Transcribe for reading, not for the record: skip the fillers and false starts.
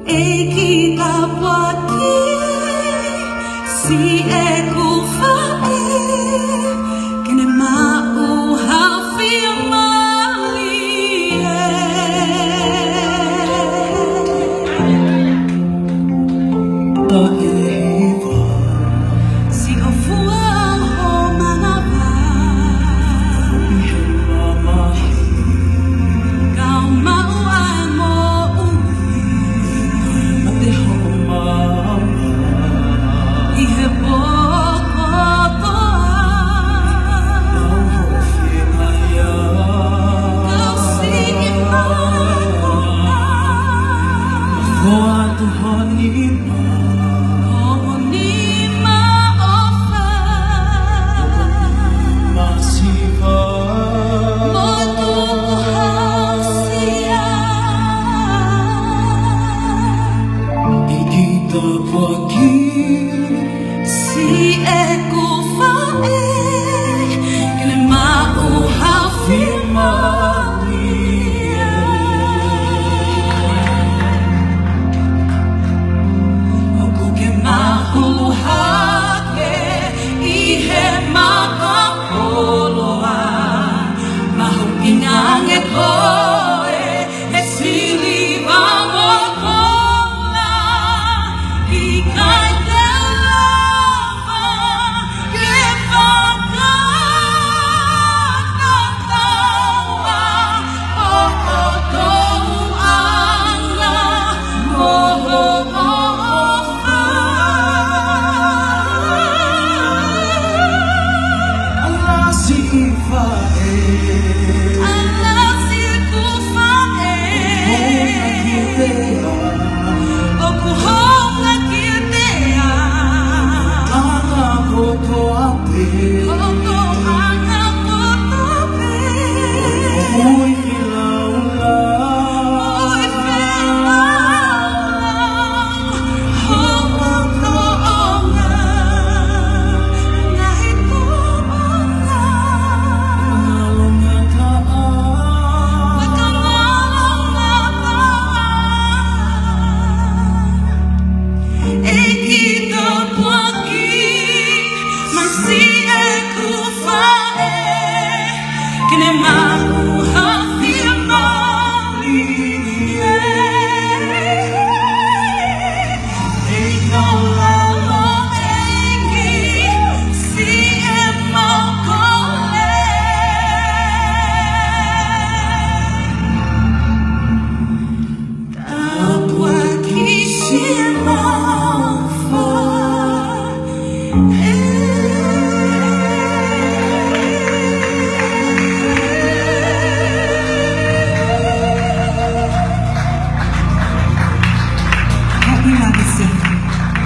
e kita buat si eku fae kene mau hafir malie ta eva si ofuam ho manava mama kau mau amo mate ho mama ihe boko si eku fae kene mau hafir malie aku ke mau hake ihe makapoloa mau ingange koe e sili vamokola ikai kene mau hafir malie ei no lalo eki si emo kole tapua ki si emo fa